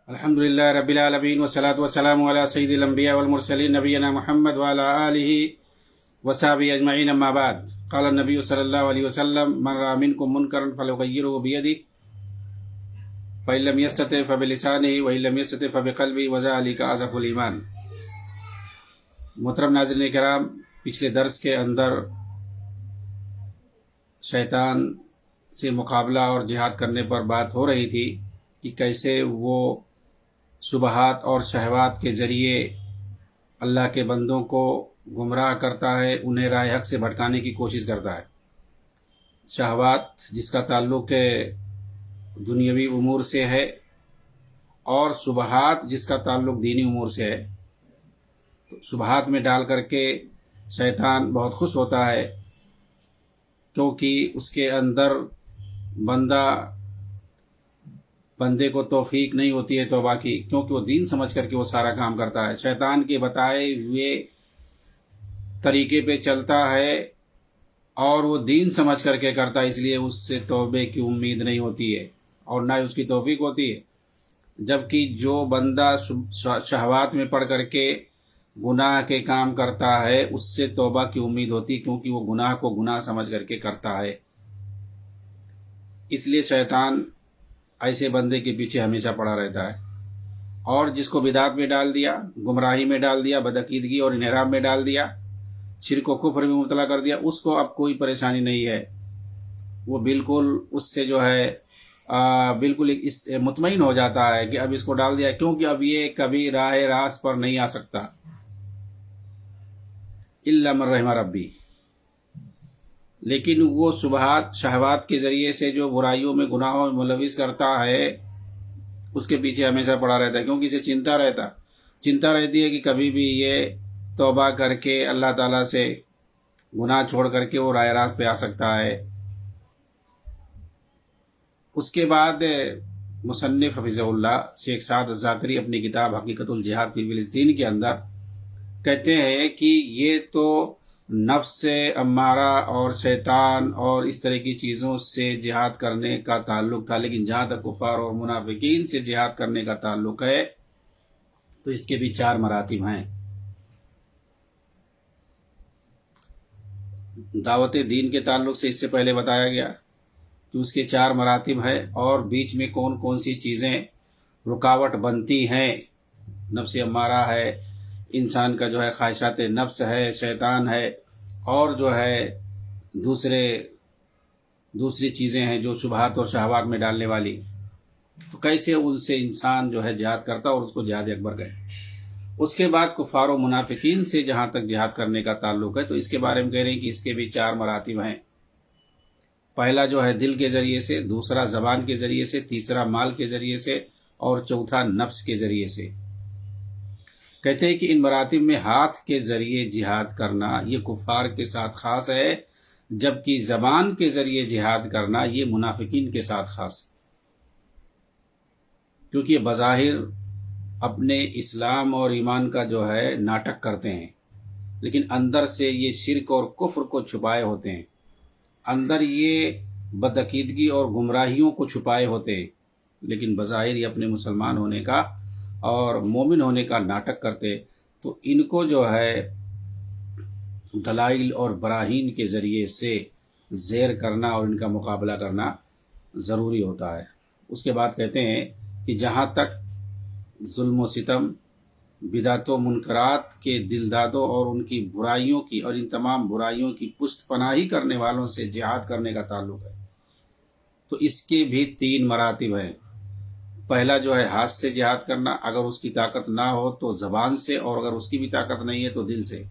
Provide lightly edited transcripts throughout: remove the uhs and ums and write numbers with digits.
الحمد لله رب العالمين والصلاة والسلام على سيد الأنبياء والمرسلين نبينا محمد وعلى آله وصحبه أجمعين. أما بعد، قال النبي صلى الله عليه وسلم: من رأى منكم منكرا فليغيره بيده فإن لم يستطع فبلسانه وإن لم يستطع فبقلبه وذلك أضعف الإيمان. محترم ناظرین کرام، پچھلے درس کے اندر شیطان سے مقابلہ اور جہاد کرنے پر بات ہو رہی تھی کہ کیسے وہ شبہات اور شہوات کے ذریعے اللہ کے بندوں کو گمراہ کرتا ہے، انہیں راہ حق سے بھٹکانے کی کوشش کرتا ہے. شہوات جس کا تعلق دنیاوی امور سے ہے اور شبہات جس کا تعلق دینی امور سے ہے. شبہات میں ڈال کر کے شیطان بہت خوش ہوتا ہے، کیونکہ اس کے اندر بندے کو توفیق نہیں ہوتی ہے توبہ کی، کیونکہ وہ دین سمجھ کر کے وہ سارا کام کرتا ہے، شیطان کے بتائے ہوئے طریقے پہ چلتا ہے اور وہ دین سمجھ کر کے کرتا ہے، اس لیے اس سے توبے کی امید نہیں ہوتی ہے اور نہ ہی اس کی توفیق ہوتی ہے. جبکہ جو بندہ شہوات میں پڑ کر کے گناہ کے کام کرتا ہے اس سے توبہ کی امید ہوتی، کیونکہ وہ گناہ کو گناہ سمجھ کر کے کرتا ہے. اس لیے شیطان ایسے بندے کے پیچھے ہمیشہ پڑا رہتا ہے، اور جس کو بدعت میں ڈال دیا، گمراہی میں ڈال دیا، بدعقیدگی اور انحراف میں ڈال دیا، شرک و کفر میں مبتلا کر دیا، اس کو اب کوئی پریشانی نہیں ہے. وہ بالکل اس سے جو ہے بالکل مطمئن ہو جاتا ہے کہ اب اس کو ڈال دیا، کیونکہ اب یہ کبھی راہ راست پر نہیں آ سکتا الا من رحم ربی. لیکن وہ شہوات کے ذریعے سے جو برائیوں میں گناہوں میں ملوث کرتا ہے اس کے پیچھے ہمیشہ پڑا رہتا ہے، کیونکہ اسے چنتا رہتی ہے کہ کبھی بھی یہ توبہ کر کے اللہ تعالیٰ سے گناہ چھوڑ کر کے وہ راہ راست پہ آ سکتا ہے. اس کے بعد مصنف حفظہ اللہ شیخ سعد الزاکری اپنی کتاب حقیقت الجہاد فی فلسطین کے اندر کہتے ہیں کہ یہ تو نفس امارہ اور شیطان اور اس طرح کی چیزوں سے جہاد کرنے کا تعلق تھا، لیکن جہاں تک کفار اور منافقین سے جہاد کرنے کا تعلق ہے تو اس کے بھی 4 مراتب ہیں. دعوت دین کے تعلق سے اس سے پہلے بتایا گیا کہ اس کے 4 مراتب ہیں، اور بیچ میں کون کون سی چیزیں رکاوٹ بنتی ہیں. نفس امارہ ہے، انسان کا جو ہے خواہشات نفس ہے، شیطان ہے، اور جو ہے دوسری چیزیں ہیں جو شبہات اور شہوات میں ڈالنے والی. تو کیسے ان سے انسان جو ہے جہاد کرتا اور اس کو جہاد اکبر کہے. اس کے بعد کفار و منافقین سے جہاں تک جہاد کرنے کا تعلق ہے تو اس کے بارے میں کہہ رہے ہیں کہ اس کے بھی 4 مراتب ہیں. پہلا جو ہے دل کے ذریعے سے، دوسرا زبان کے ذریعے سے، تیسرا مال کے ذریعے سے، اور چوتھا نفس کے ذریعے سے. کہتے ہیں کہ ان مراتب میں ہاتھ کے ذریعے جہاد کرنا یہ کفار کے ساتھ خاص ہے، جبکہ زبان کے ذریعے جہاد کرنا یہ منافقین کے ساتھ خاص ہے، کیونکہ یہ بظاہر اپنے اسلام اور ایمان کا جو ہے ناٹک کرتے ہیں، لیکن اندر سے یہ شرک اور کفر کو چھپائے ہوتے ہیں، اندر یہ بدعقیدگی اور گمراہیوں کو چھپائے ہوتے ہیں، لیکن بظاہر یہ اپنے مسلمان ہونے کا اور مومن ہونے کا ناٹک کرتے. تو ان کو جو ہے دلائل اور براہین کے ذریعے سے زیر کرنا اور ان کا مقابلہ کرنا ضروری ہوتا ہے. اس کے بعد کہتے ہیں کہ جہاں تک ظلم و ستم، بدعت و منکرات کے دلدادوں اور ان کی برائیوں کی اور ان تمام برائیوں کی پشت پناہی کرنے والوں سے جہاد کرنے کا تعلق ہے تو اس کے بھی 3 مراتب ہیں. پہلا جو ہے ہاتھ سے جہاد کرنا، اگر اس کی طاقت نہ ہو تو زبان سے، اور اگر اس کی بھی طاقت نہیں ہے تو دل سے.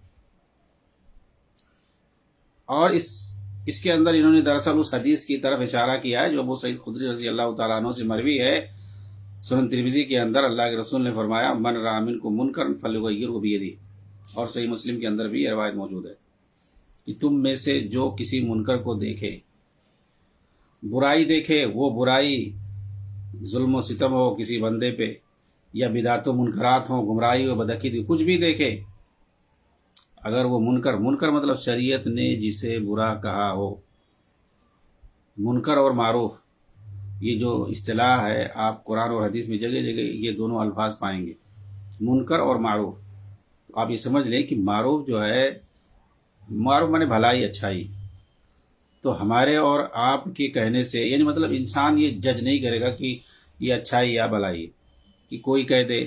اور اس کے اندر انہوں نے دراصل اس حدیث کی طرف اشارہ کیا ہے جو ابو سعید خدری رضی اللہ تعالیٰ عنہ سے مروی ہے. سنن ترمذی کے اندر اللہ کے رسول نے فرمایا: من رأى منکم منکرا فلیغیرہ بیدہ. اور صحیح مسلم کے اندر بھی یہ روایت موجود ہے کہ تم میں سے جو کسی منکر کو دیکھے، برائی دیکھے، وہ برائی ظلم و ستم ہو کسی بندے پہ، یا بدعت و منکرات ہوں، گمراہی ہو، بدعقیدگی، کچھ بھی دیکھے، اگر وہ منکر مطلب شریعت نے جسے برا کہا ہو، منکر اور معروف، یہ جو اصطلاح ہے آپ قرآن اور حدیث میں جگہ جگہ یہ دونوں الفاظ پائیں گے، منکر اور معروف۔ تو آپ یہ سمجھ لیں کہ معروف جو ہے، معروف مانے بھلائی، اچھائی۔ تو ہمارے اور آپ کے کہنے سے، یعنی مطلب انسان یہ جج نہیں کرے گا کہ یہ اچھائی یا بھلائی ہے، کہ کوئی کہہ دے،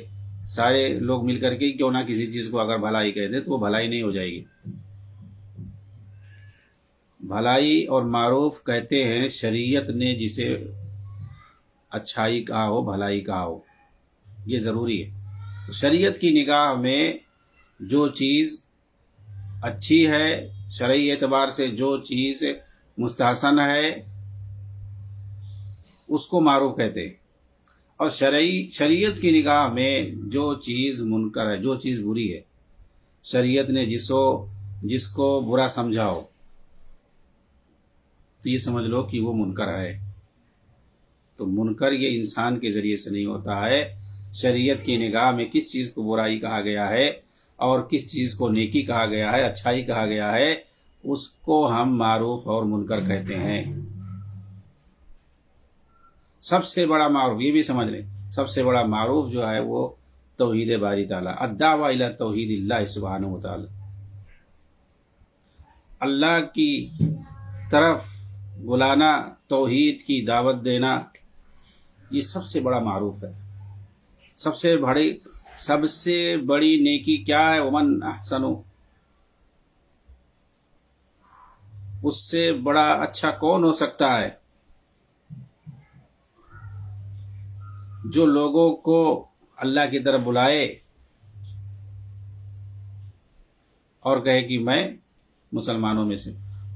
سارے لوگ مل کر کے کیوں نہ کسی چیز کو اگر بھلائی کہہ دے تو وہ بھلائی نہیں ہو جائے گی۔ بھلائی اور معروف کہتے ہیں شریعت نے جسے اچھائی کہا ہو، بھلائی کہا ہو، یہ ضروری ہے۔ تو شریعت کی نگاہ میں جو چیز اچھی ہے، شرعی اعتبار سے جو چیز مستحسن ہے، اس کو معروف کہتے ہیں، اور شریعت کی نگاہ میں جو چیز منکر ہے، جو چیز بری ہے، شریعت نے جس کو برا سمجھا ہو تو یہ سمجھ لو کہ وہ منکر ہے۔ تو منکر یہ انسان کے ذریعے سے نہیں ہوتا ہے، شریعت کی نگاہ میں کس چیز کو برائی کہا گیا ہے اور کس چیز کو نیکی کہا گیا ہے، اچھائی کہا گیا ہے، اس کو ہم معروف اور منکر کہتے ہیں۔ سب سے بڑا معروف، یہ بھی سمجھ لیں، سب سے بڑا معروف جو ہے وہ توحید باری تعالیٰ، الدعوۃ الی توحید اللہ سبحانہ و تعالی، اللہ کی طرف بلانا، توحید کی دعوت دینا، یہ سب سے بڑا معروف ہے۔ سب سے بڑی نیکی کیا ہے؟ ومن احسن، اس سے بڑا اچھا کون ہو سکتا ہے جو لوگوں کو اللہ کی طرف بلائے اور کہے کہ میں مسلمانوں میں سے۔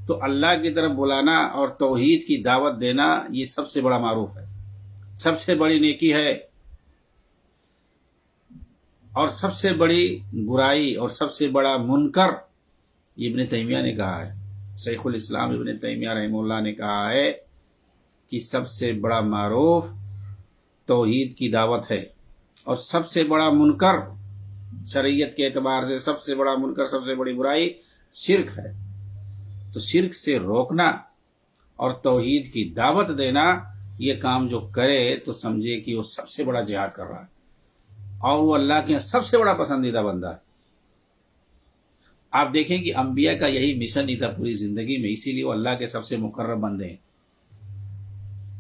تو اللہ کی طرف بلانا اور توحید کی دعوت دینا یہ سب سے بڑا معروف ہے، سب سے بڑی نیکی ہے، اور سب سے بڑی برائی اور سب سے بڑا منکر، یہ ابن تیمیہ نے کہا ہے، شیخ الاسلام ابن تیمیہ رحمہ اللہ نے کہا ہے کہ سب سے بڑا معروف توحید کی دعوت ہے، اور سب سے بڑا منکر شریعت کے اعتبار سے سب سے بڑا منکر، سب سے بڑی برائی شرک ہے۔ تو شرک سے روکنا اور توحید کی دعوت دینا، یہ کام جو کرے تو سمجھے کہ وہ سب سے بڑا جہاد کر رہا ہے، اور وہ اللہ کے سب سے بڑا پسندیدہ بندہ ہے۔ آپ دیکھیں کہ انبیاء کا یہی مشن ہی تھا پوری زندگی میں، اسی لیے وہ اللہ کے سب سے مقرب بندے ہیں۔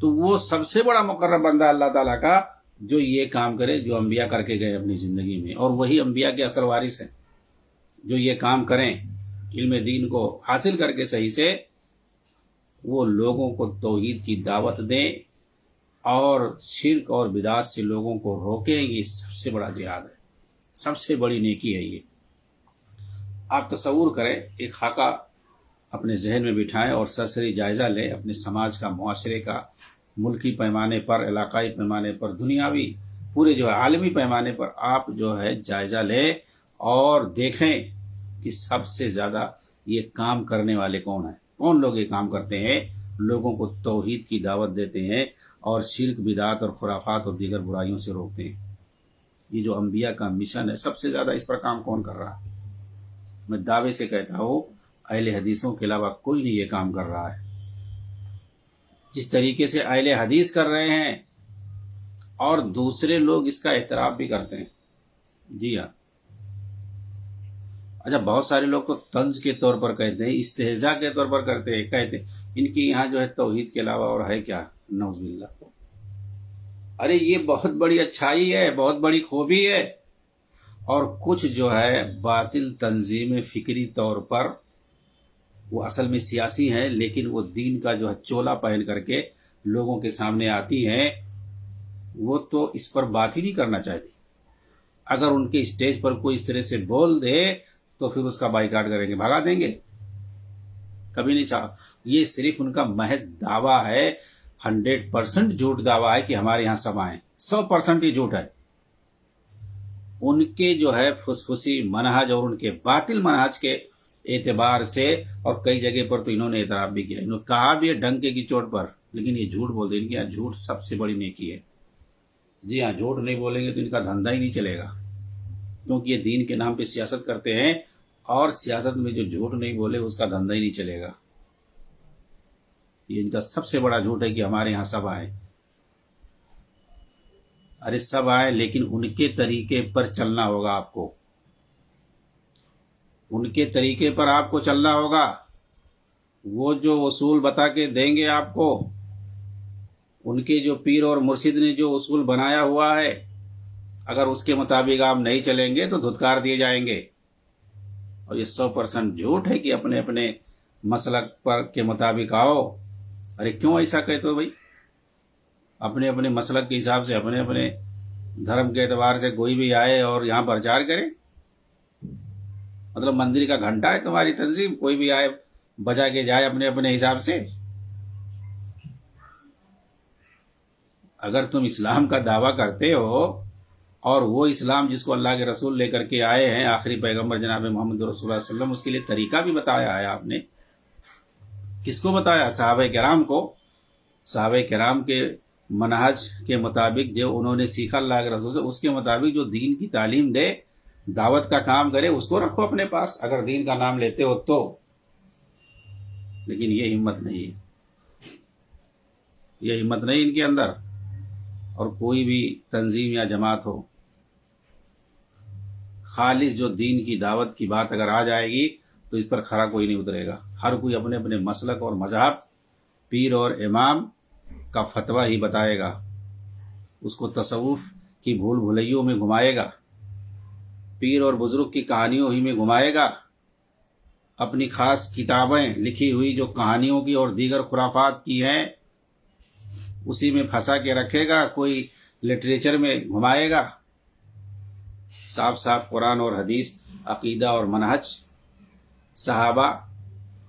تو وہ سب سے بڑا مقرب بندہ اللہ تعالیٰ کا جو یہ کام کرے جو انبیاء کر کے گئے اپنی زندگی میں، اور وہی انبیاء کے اثر وارث ہیں جو یہ کام کریں، علم دین کو حاصل کر کے صحیح سے وہ لوگوں کو توحید کی دعوت دیں اور شرک اور بدعت سے لوگوں کو روکیں، یہ سب سے بڑا جہاد ہے، سب سے بڑی نیکی ہے۔ یہ آپ تصور کریں، ایک خاکہ اپنے ذہن میں بٹھائیں اور سرسری جائزہ لیں اپنے سماج کا، معاشرے کا، ملکی پیمانے پر، علاقائی پیمانے پر، دنیاوی، پورے جو ہے عالمی پیمانے پر آپ جو ہے جائزہ لیں اور دیکھیں کہ سب سے زیادہ یہ کام کرنے والے کون ہیں، کون لوگ یہ کام کرتے ہیں، لوگوں کو توحید کی دعوت دیتے ہیں اور شرک، بدعت اور خرافات اور دیگر برائیوں سے روکتے ہیں۔ یہ جو انبیاء کا مشن ہے، سب سے زیادہ اس پر کام کون کر رہا ہے؟ میں دعوے سے کہتا ہوں اہل حدیثوں کے علاوہ کوئی نہیں یہ کام کر رہا ہے۔ جس طریقے سے اہل حدیث کر رہے ہیں اور دوسرے لوگ اس کا اعتراف بھی کرتے ہیں۔ جی ہاں، اچھا، بہت سارے لوگ تو طنز کے طور پر کہتے ہیں، استہزاء کے طور پر کہتے ہیں ان کی یہاں جو ہے توحید کے علاوہ اور ہے کیا؟ نعوذ باللہ۔ ارے یہ بہت بڑی اچھائی ہے، بہت بڑی خوبی ہے، اور کچھ جو ہے باطل تنظیمیں فکری طور پر وہ اصل میں سیاسی ہیں، لیکن وہ دین کا جو ہے چولا پہن کر کے لوگوں کے سامنے آتی ہیں، وہ تو اس پر بات ہی نہیں کرنا چاہتی۔ اگر ان کے اسٹیج پر کوئی اس طرح سے بول دے تو پھر اس کا بائیکاٹ کریں گے، بھگا دیں گے، کبھی نہیں چاہا۔ یہ صرف ان کا محض دعویٰ ہے، 100% جھوٹ دعویٰ ہے کہ ہمارے یہاں سب آئیں، 100% یہ جھوٹ ہے۔ ان کے جو ہے فسفسی منہج اور ان کے باطل منہج کے اعتبار سے، اور کئی جگہ پر تو انہوں نے اعتراف بھی کیا، انہوں نے کہا بھی ہے ڈنکے کی چوٹ پر، لیکن یہ جھوٹ بول دیں، ان کے یہاں جھوٹ سب سے بڑی نیکی ہے۔ جی ہاں، جھوٹ نہیں بولیں گے تو ان کا دھندا ہی نہیں چلے گا، کیونکہ یہ دین کے نام پہ سیاست کرتے ہیں، اور سیاست میں جو جھوٹ نہیں بولے اس کا دھندا ہی نہیں چلے گا۔ یہ ان کا سب سے بڑا جھوٹ ہے کہ ہمارے یہاں سب آئے۔ ارے سب آئے لیکن ان کے طریقے پر چلنا ہوگا آپ کو، ان کے طریقے پر آپ کو چلنا ہوگا۔ وہ جو اصول بتا کے دیں گے آپ کو، ان کے جو پیر اور مرشد نے جو اصول بنایا ہوا ہے، اگر اس کے مطابق آپ نہیں چلیں گے تو دھتکار دیے جائیں گے۔ اور یہ 100% جھوٹ ہے کہ اپنے اپنے مسلک پر کے مطابق آؤ۔ ارے کیوں ایسا کہتے ہو بھائی؟ اپنے اپنے مسلک کے حساب سے، اپنے اپنے دھرم کے اعتبار سے کوئی بھی آئے اور یہاں پرچار کرے؟ مطلب مندر کا گھنٹا ہے تمہاری تنظیم، کوئی بھی آئے بجا کے جائے اپنے اپنے حساب سے؟ اگر تم اسلام کا دعویٰ کرتے ہو، اور وہ اسلام جس کو اللہ کے رسول لے کر کے آئے ہیں، آخری پیغمبر جناب محمد رسول اللہ صلی اللہ علیہ وسلم، اس کے لیے طریقہ بھی بتایا ہے آپ نے۔ کس کو بتایا؟ صحابہ کرام کو۔ صحابہ کرام کے منہج کے مطابق جو انہوں نے سیکھا اللہ کے رسول سے، اس کے مطابق جو دین کی تعلیم دے، دعوت کا کام کرے، اس کو رکھو اپنے پاس اگر دین کا نام لیتے ہو تو۔ لیکن یہ ہمت نہیں ہے، یہ ہمت نہیں ان کے اندر۔ اور کوئی بھی تنظیم یا جماعت ہو، خالص جو دین کی دعوت کی بات اگر آ جائے گی تو اس پر کھرا کوئی نہیں اترے گا۔ ہر کوئی اپنے اپنے مسلک اور مذہب، پیر اور امام کا فتویٰ ہی بتائے گا، اس کو تصوف کی بھول بھلیوں میں گھمائے گا، پیر اور بزرگ کی کہانیوں ہی میں گھمائے گا، اپنی خاص کتابیں لکھی ہوئی جو کہانیوں کی اور دیگر خرافات کی ہیں اسی میں پھنسا کے رکھے گا، کوئی لٹریچر میں گھمائے گا۔ صاف صاف قرآن اور حدیث، عقیدہ اور منہج، صحابہ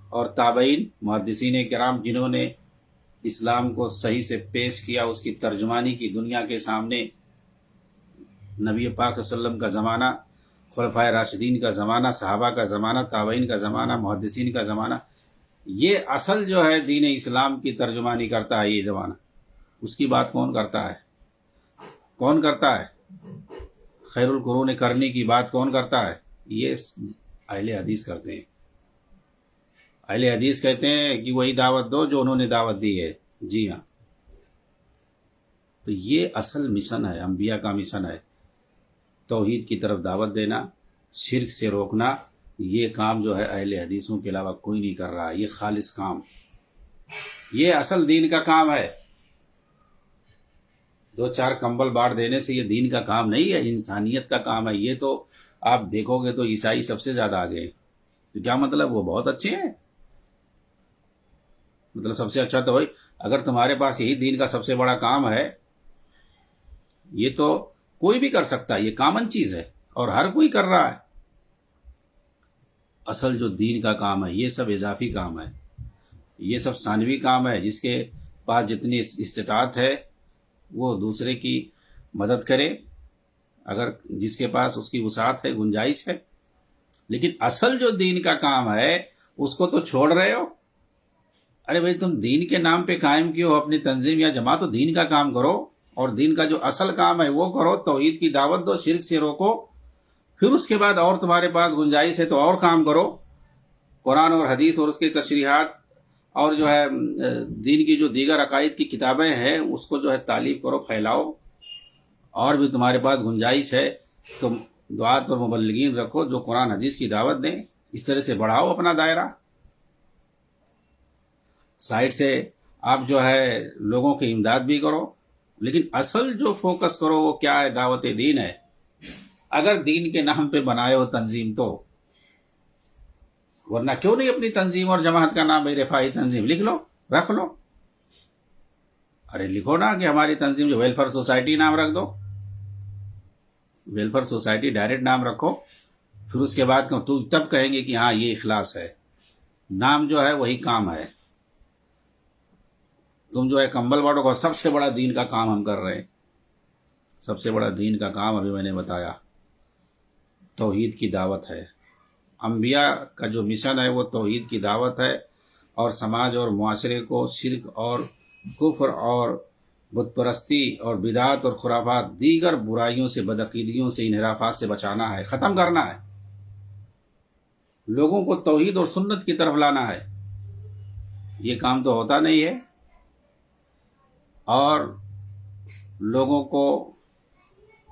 اور تابعین، محدثین کرام جنہوں نے اسلام کو صحیح سے پیش کیا، اس کی ترجمانی کی دنیا کے سامنے، نبی پاک صلی اللہ علیہ وسلم کا زمانہ، خلفائے راشدین کا زمانہ، صحابہ کا زمانہ، تابعین کا زمانہ، محدثین کا زمانہ، یہ اصل جو ہے دین اسلام کی ترجمانی کرتا ہے یہ زمانہ۔ اس کی بات کون کرتا ہے؟ کون کرتا ہے؟ خیر القرون کرنی کی بات کون کرتا ہے؟ یہ اہل حدیث کرتے ہیں۔ اہل حدیث کہتے ہیں کہ وہی دعوت دو جو انہوں نے دعوت دی ہے۔ جی ہاں، تو یہ اصل مشن ہے، انبیاء کا مشن ہے، توحید کی طرف دعوت دینا، شرک سے روکنا۔ یہ کام جو ہے اہل حدیثوں کے علاوہ کوئی نہیں کر رہا ہے، یہ خالص کام، یہ اصل دین کا کام ہے۔ دو چار کمبل بانٹ دینے سے یہ دین کا کام نہیں ہے، انسانیت کا کام ہے۔ یہ تو آپ دیکھو گے تو عیسائی سب سے زیادہ آگے ہیں۔ تو کیا مطلب؟ وہ بہت اچھے ہیں، مطلب سب سے اچھا تو بھائی اگر تمہارے پاس یہی دین کا سب سے بڑا کام ہے، یہ تو کوئی بھی کر سکتا ہے، یہ کامن چیز ہے اور ہر کوئی کر رہا ہے۔ اصل جو دین کا کام ہے یہ سب اضافی کام ہے، یہ سب ثانوی کام ہے۔ جس کے پاس جتنی استطاعت ہے وہ دوسرے کی مدد کرے، اگر جس کے پاس اس کی وسعت ہے، گنجائش ہے۔ لیکن اصل جو دین کا کام ہے اس کو تو چھوڑ رہے ہو۔ ارے بھائی تم دین کے نام پہ قائم کیوں ہو اپنی تنظیم یا جماعت؟ تو دین کا کام کرو، اور دین کا جو اصل کام ہے وہ کرو، توحید کی دعوت دو، شرک سے روکو۔ پھر اس کے بعد اور تمہارے پاس گنجائش ہے تو اور کام کرو، قرآن اور حدیث اور اس کے تشریحات اور جو ہے دین کی جو دیگر عقائد کی کتابیں ہیں اس کو جو ہے تعلیف کرو، پھیلاؤ۔ اور بھی تمہارے پاس گنجائش ہے تو دعات اور مبلغین رکھو جو قرآن حدیث کی دعوت دیں، اس طرح سے بڑھاؤ اپنا دائرہ۔ سائڈ سے آپ جو ہے لوگوں کی امداد بھی کرو، لیکن اصل جو فوکس کرو وہ کیا ہے؟ دعوت دین ہے۔ اگر دین کے نام پہ بنائے ہو تنظیم تو، ورنہ کیوں نہیں اپنی تنظیم اور جماعت کا نام رفاہی تنظیم لکھ لو، رکھ لو۔ ارے لکھو نا کہ ہماری تنظیم جو ویلفیئر سوسائٹی نام رکھ دو، ویلفیئر سوسائٹی ڈائریکٹ نام رکھو۔ پھر اس کے بعد تو تب کہیں گے کہ ہاں یہ اخلاص ہے۔ نام جو ہے وہی کام ہے۔ تم جو ہے کمبل باٹو کا سب سے بڑا دین کا کام ہم کر رہے ہیں۔ سب سے بڑا دین کا کام ابھی میں نے بتایا، توحید کی دعوت ہے۔ انبیاء کا جو مشن ہے وہ توحید کی دعوت ہے، اور سماج اور معاشرے کو شرک اور کفر اور بت پرستی اور بدعات اور خرافات، دیگر برائیوں سے، بدعقیدگیوں سے، انحرافات سے بچانا ہے، ختم کرنا ہے، لوگوں کو توحید اور سنت کی طرف لانا ہے۔ یہ کام تو ہوتا نہیں ہے، اور لوگوں کو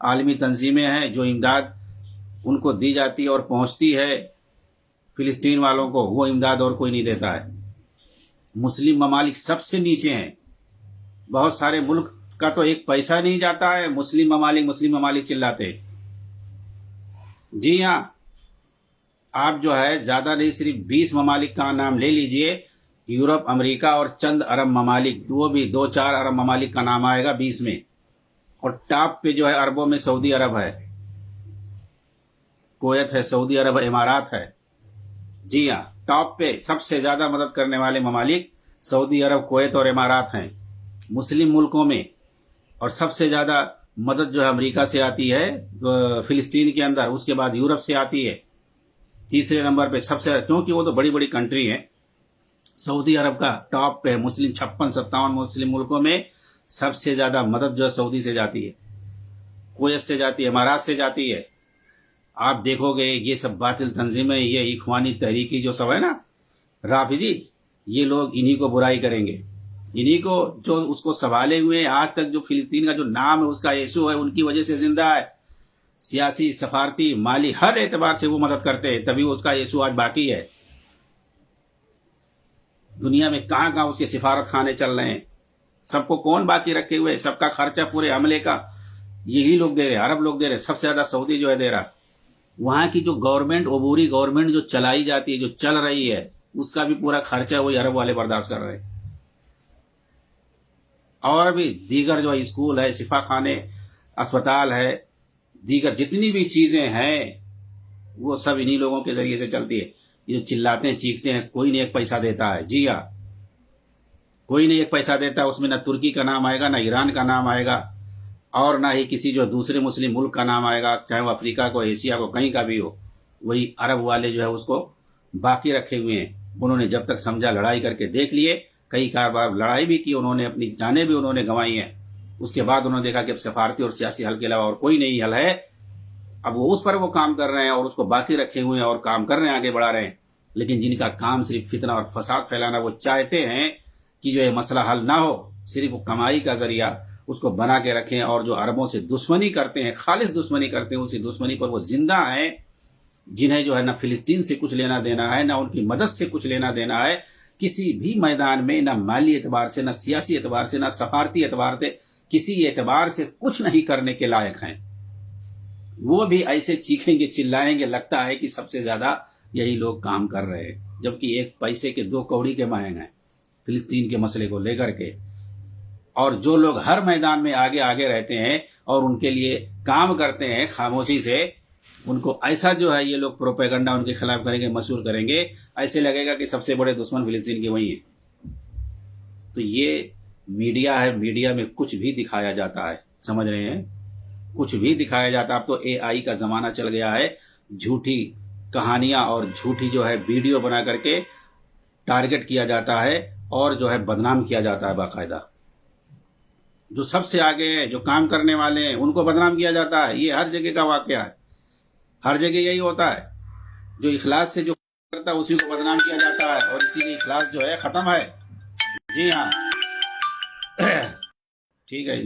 عالمی تنظیمیں ہیں جو امداد ان کو دی جاتی ہے اور پہنچتی ہے فلسطین والوں کو، وہ امداد اور کوئی نہیں دیتا ہے۔ مسلم ممالک سب سے نیچے ہیں، بہت سارے ملک کا تو ایک پیسہ نہیں جاتا ہے، مسلم ممالک چلاتے۔ جی ہاں، آپ جو ہے زیادہ نہیں، صرف 20 ممالک کا نام لے لیجئے، یورپ، امریکہ اور چند عرب ممالک، وہ بھی 2-4 عرب ممالک کا نام آئے گا 20 میں، اور ٹاپ پہ جو ہے عربوں میں سعودی عرب ہے، کویت ہے، سعودی عرب ہے، امارات ہے۔ جی ہاں، ٹاپ پہ سب سے زیادہ مدد کرنے والے ممالک سعودی عرب، کویت اور امارات ہیں مسلم ملکوں میں، اور سب سے زیادہ مدد جو ہے امریکہ سے آتی ہے فلسطین کے اندر، اس کے بعد یورپ سے آتی ہے، تیسرے نمبر پہ سب سے، کیونکہ وہ تو بڑی بڑی کنٹری ہیں۔ سعودی عرب کا ٹاپ پہ مسلم 56-57 مسلم ملکوں میں سب سے زیادہ مدد جو ہے سعودی سے جاتی ہے، کویت سے جاتی ہے، امارات سے جاتی ہے۔ آپ دیکھو گے یہ سب باطل تنظیمیں، یہ اخوانی تحریکی جو سب ہے نا، رافضی، یہ لوگ انہی کو برائی کریں گے، انہی کو جو اس کو سنبھالے ہوئے ہیں آج تک، جو فلسطین کا جو نام ہے اس کا یسوع ہے، ان کی وجہ سے زندہ ہے، سیاسی، سفارتی، مالی، ہر اعتبار سے وہ مدد کرتے ہیں، تبھی اس کا یسوع آج باقی ہے۔ دنیا میں کہاں کہاں اس کے سفارت خانے چل رہے ہیں، سب کو کون باقی رکھے ہوئے، سب کا خرچہ پورے عملے کا یہی لوگ دے رہے ہیں، عرب لوگ دے رہے ہیں، سب سے زیادہ سعودی جو ہے دے رہا۔ وہاں کی جو گورنمنٹ، عبوری گورنمنٹ جو چلائی جاتی ہے، جو چل رہی ہے، اس کا بھی پورا خرچہ وہی عرب والے برداشت کر رہے ہیں۔ اور بھی دیگر جو اسکول ہے، شفا خانے، اسپتال ہے، دیگر جتنی بھی چیزیں ہیں وہ سب انہی لوگوں کے ذریعے سے چلتی ہے۔ یہ چلاتے ہیں، چیختے ہیں، کوئی نہیں ایک پیسہ دیتا ہے۔ جی ہاں، کوئی نہیں ایک پیسہ دیتا ہے، اس میں نہ ترکی کا نام آئے گا، نہ ایران کا نام آئے گا، اور نہ ہی کسی جو دوسرے مسلم ملک کا نام آئے گا، چاہے وہ افریقہ کو، ایشیا کو، کہیں کا بھی ہو۔ وہی عرب والے جو ہے اس کو باقی رکھے ہوئے ہیں۔ انہوں نے جب تک سمجھا، لڑائی کر کے دیکھ لیے، کئی بار لڑائی بھی کی انہوں نے، اپنی جانیں بھی انہوں نے گنوائی ہیں، اس کے بعد انہوں نے دیکھا کہ اب سفارتی اور سیاسی حل کے علاوہ اور کوئی نہیں حل ہے، اب وہ اس پر وہ کام کر رہے ہیں اور اس کو باقی رکھے ہوئے ہیں اور کام کر رہے ہیں، آگے بڑھا رہے ہیں۔ لیکن جن کا کام صرف فتنہ اور فساد پھیلانا، وہ چاہتے ہیں کہ جو یہ مسئلہ حل نہ ہو، صرف وہ کمائی کا ذریعہ اس کو بنا کے رکھیں، اور جو عربوں سے دشمنی کرتے ہیں، خالص دشمنی کرتے ہیں، اسی دشمنی پر وہ زندہ ہیں، جنہیں جو ہے نہ فلسطین سے کچھ لینا دینا ہے، نہ ان کی مدد سے کچھ لینا دینا ہے، کسی بھی میدان میں، نہ مالی اعتبار سے، نہ سیاسی اعتبار سے، نہ سفارتی اعتبار سے، کسی اعتبار سے کچھ نہیں کرنے کے لائق ہیں۔ وہ بھی ایسے چیخیں گے، چلائیں گے، لگتا ہے کہ سب سے زیادہ یہی لوگ کام کر رہے ہیں، جبکہ ایک پیسے کے 2 کوڑی کے مہنگ ہیں فلسطین کے مسئلے کو لے کر کے۔ اور جو لوگ ہر میدان میں آگے آگے رہتے ہیں اور ان کے لیے کام کرتے ہیں خاموشی سے، ان کو ایسا جو ہے یہ لوگ پروپیگنڈا ان کے خلاف کریں گے، مشہور کریں گے، ایسے لگے گا کہ سب سے بڑے دشمن فلسطین کے وہی ہیں۔ تو یہ میڈیا ہے، میڈیا میں کچھ بھی دکھایا جاتا ہے، سمجھ رہے ہیں، کچھ بھی دکھایا جاتا ہے۔ اب تو AI کا زمانہ چل گیا ہے، جھوٹی کہانیاں اور جھوٹی جو ہے ویڈیو بنا کر کے ٹارگٹ کیا جاتا ہے اور جو ہے بدنام کیا جاتا ہے باقاعدہ۔ جو سب سے آگے ہیں، جو کام کرنے والے ہیں، ان کو بدنام کیا جاتا ہے۔ یہ ہر جگہ کا واقعہ ہے، ہر جگہ یہی ہوتا ہے، جو اخلاص سے جو کرتا ہے اسی کو بدنام کیا جاتا ہے، اور اسی لیے اخلاص جو ہے ختم ہے۔ جی ہاں، ٹھیک ہے۔